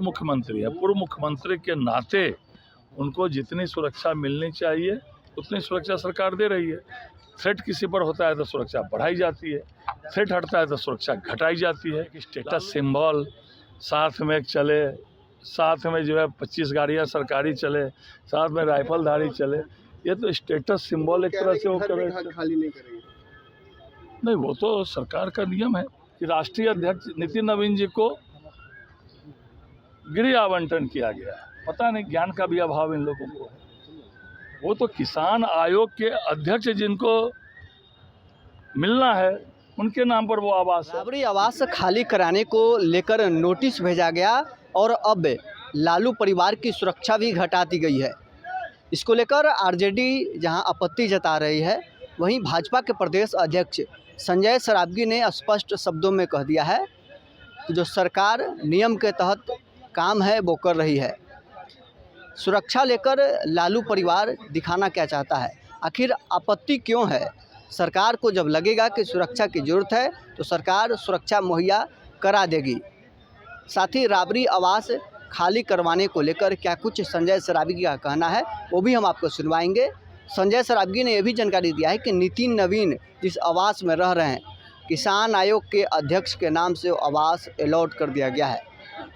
मुख्यमंत्री है। पूर्व मुख्यमंत्री के नाते उनको जितनी सुरक्षा मिलनी चाहिए उतनी सुरक्षा सरकार दे रही है। थ्रेट किसी पर होता है तो सुरक्षा बढ़ाई जाती है, थ्रेट हटता है तो सुरक्षा घटाई जाती है। स्टेटस सिंबल साथ में चले, साथ में जो है 25 गाड़ियाँ सरकारी चले, साथ में राइफलधारी चले, ये तो स्टेटस सिंबल एक तरह से वो करे। खाली नहीं करेंगे। नहीं, वो तो सरकार का नियम है कि राष्ट्रीय अध्यक्ष नितिन नवीन जी को गृह आवंटन किया गया है। पता नहीं ज्ञान का भी अभाव इन लोगों को है। वो तो किसान आयोग के अध्यक्ष जिनको मिलना है उनके नाम पर वो आवास है। राबड़ी आवास खाली कराने को लेकर नोटिस भेजा गया और अब लालू परिवार की सुरक्षा भी घटा दी गई है। इसको लेकर आरजेडी जहां आपत्ति जता रही है, वहीं भाजपा के प्रदेश अध्यक्ष संजय सरावगी ने स्पष्ट शब्दों में कह दिया है कि जो सरकार नियम के तहत काम है वो कर रही है। सुरक्षा लेकर लालू परिवार दिखाना क्या चाहता है, आखिर आपत्ति क्यों है? सरकार को जब लगेगा कि सुरक्षा की ज़रूरत है तो सरकार सुरक्षा मुहैया करा देगी। साथ ही राबड़ी आवास खाली करवाने को लेकर क्या कुछ संजय सरावगी का कहना है वो भी हम आपको सुनवाएंगे। संजय सरावगी ने यह भी जानकारी दिया है कि नितिन नवीन जिस आवास में रह रहे हैं, किसान आयोग के अध्यक्ष के नाम से आवास अलॉट कर दिया गया है।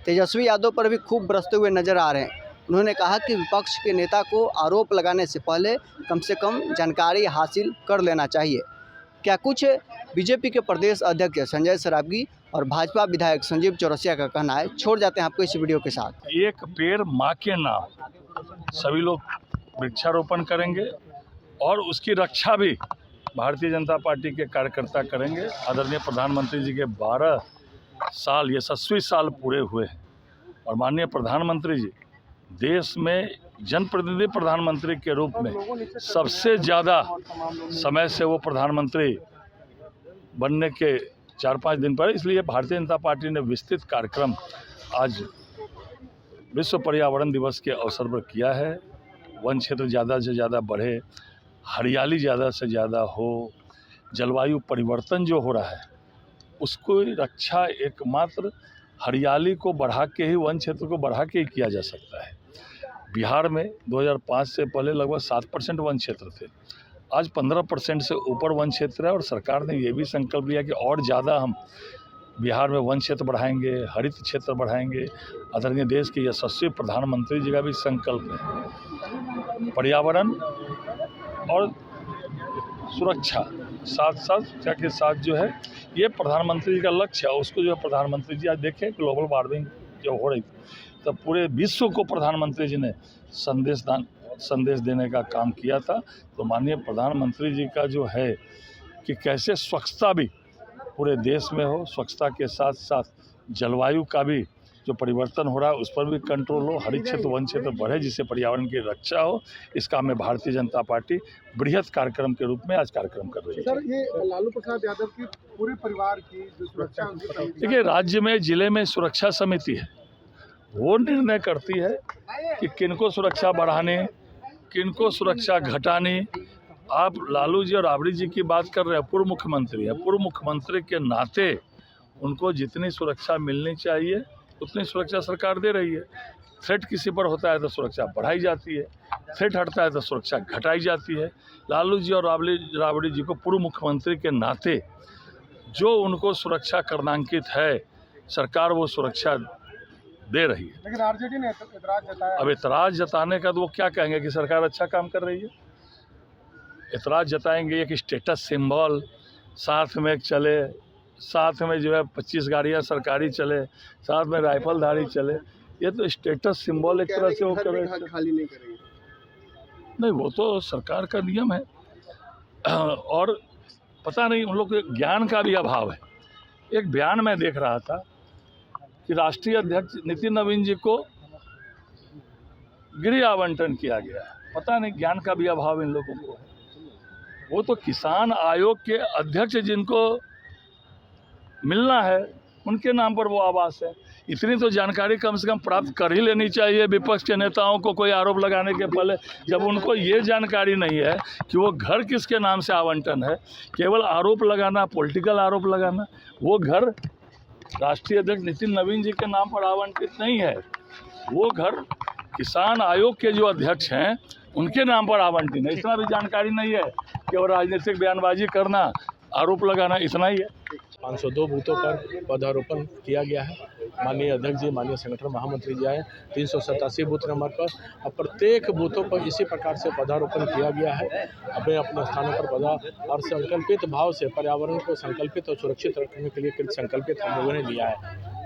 तेजस्वी यादव पर भी खूब बरसते हुए नजर आ रहे हैं। उन्होंने कहा कि विपक्ष के नेता को आरोप लगाने से पहले कम से कम जानकारी हासिल कर लेना चाहिए। क्या कुछ बीजेपी के प्रदेश अध्यक्ष संजय सरावगी और भाजपा विधायक संजीव चौरसिया का कहना है, छोड़ जाते हैं आपको इस वीडियो के साथ। एक पेड़ माँ के नाम सभी लोग वृक्षारोपण करेंगे और उसकी रक्षा भी भारतीय जनता पार्टी के कार्यकर्ता करेंगे। आदरणीय प्रधानमंत्री जी के 12 साल यशस्वी साल पूरे हुए हैं और माननीय प्रधानमंत्री जी देश में जनप्रतिनिधि प्रधानमंत्री के रूप में सबसे ज़्यादा समय से वो प्रधानमंत्री बनने के 4-5 दिन पर, इसलिए भारतीय जनता पार्टी ने विस्तृत कार्यक्रम आज विश्व पर्यावरण दिवस के अवसर पर किया है। वन क्षेत्र ज़्यादा से ज़्यादा बढ़े, हरियाली ज़्यादा से ज़्यादा हो, जलवायु परिवर्तन जो हो रहा है उसको रक्षा एकमात्र हरियाली को बढ़ा के ही, वन क्षेत्र को बढ़ा के ही किया जा सकता है। बिहार में 2005 से पहले लगभग 7% वन क्षेत्र थे, आज 15% से ऊपर वन क्षेत्र है और सरकार ने ये भी संकल्प लिया कि और ज़्यादा हम बिहार में वन क्षेत्र बढ़ाएंगे, हरित क्षेत्र बढ़ाएंगे। आदरणीय देश के यशस्वी प्रधानमंत्री जी का भी संकल्प है। पर्यावरण और सुरक्षा सुरक्षा के साथ जो है ये प्रधानमंत्री जी का लक्ष्य है। उसको जो है प्रधानमंत्री जी आज देखें ग्लोबल वार्मिंग जो हो रही थी तब पूरे विश्व को प्रधानमंत्री जी ने संदेश देने का काम किया था। तो माननीय प्रधानमंत्री जी का जो है कि कैसे स्वच्छता भी पूरे देश में हो, स्वच्छता के साथ साथ जलवायु का भी जो परिवर्तन हो रहा है उस पर भी कंट्रोल हो, हरित क्षेत्र वन क्षेत्र बढ़े जिससे पर्यावरण की रक्षा हो, इस काम में भारतीय जनता पार्टी बृहत कार्यक्रम के रूप में आज कार्यक्रम कर रही है। सर, ये लालू प्रसाद यादव की पूरे परिवार की जो सुरक्षा, देखिए राज्य में जिले में सुरक्षा समिति है, वो निर्णय करती है कि किनको सुरक्षा बढ़ाने, किनको सुरक्षा घटाने। आप लालू जी और राबड़ी जी की बात कर रहे हैं, पूर्व मुख्यमंत्री है। पूर्व मुख्यमंत्री के नाते उनको जितनी सुरक्षा मिलनी चाहिए उतनी सुरक्षा सरकार दे रही है। थ्रेट किसी पर होता है तो सुरक्षा बढ़ाई जाती है, थ्रेट हटता है तो सुरक्षा घटाई जाती है। लालू जी और राबड़ी जी को पूर्व मुख्यमंत्री के नाते जो उनको सुरक्षा करनांकित है सरकार वो सुरक्षा दे रही है। लेकिन आरजेडी ने एतराज जताया। अब एतराज जताने का तो वो क्या कहेंगे कि सरकार अच्छा काम कर रही है। एतराज जताएंगे कि स्टेटस सिंबल साथ में चले, साथ में जो है 25 गाड़ियाँ सरकारी चले, साथ में राइफलधारी चले, ये तो स्टेटस सिंबल एक तरह से वो करे। खाली नहीं करेंगे। नहीं, वो तो सरकार का नियम है और पता नहीं उन लोग के ज्ञान का भी अभाव है। एक बयान में देख रहा था कि राष्ट्रीय अध्यक्ष नितिन नवीन जी को गृह आवंटन किया गया है। पता नहीं ज्ञान का भी अभाव इन लोगों को है। वो तो किसान आयोग के अध्यक्ष जिनको मिलना है उनके नाम पर वो आवास है। इतनी तो जानकारी कम से कम प्राप्त कर ही लेनी चाहिए विपक्ष के नेताओं को कोई आरोप लगाने के पहले। जब उनको ये जानकारी नहीं है कि वो घर किसके नाम से आवंटन है, केवल आरोप लगाना, पॉलिटिकल आरोप लगाना। वो घर राष्ट्रीय अध्यक्ष नितिन नवीन जी के नाम पर आवंटित नहीं है। वो घर किसान आयोग के जो अध्यक्ष हैं उनके नाम पर आवंटित है। इतना भी जानकारी नहीं है कि वो राजनीतिक बयानबाजी करना, आरोप लगाना, इतना ही है। 502 बूथों पर पौधारोपण किया गया है। माननीय अध्यक्ष जी, माननीय संगठन महामंत्री जी आए 387 बूथ नंबर पर। अब प्रत्येक बूथों पर इसी प्रकार से पौधारोपण किया गया है। अपने अपने स्थानों पर पौधा और संकल्पित भाव से पर्यावरण को संकल्पित और सुरक्षित रखने के लिए कृत संकल्पित हम लोगों ने लिया है।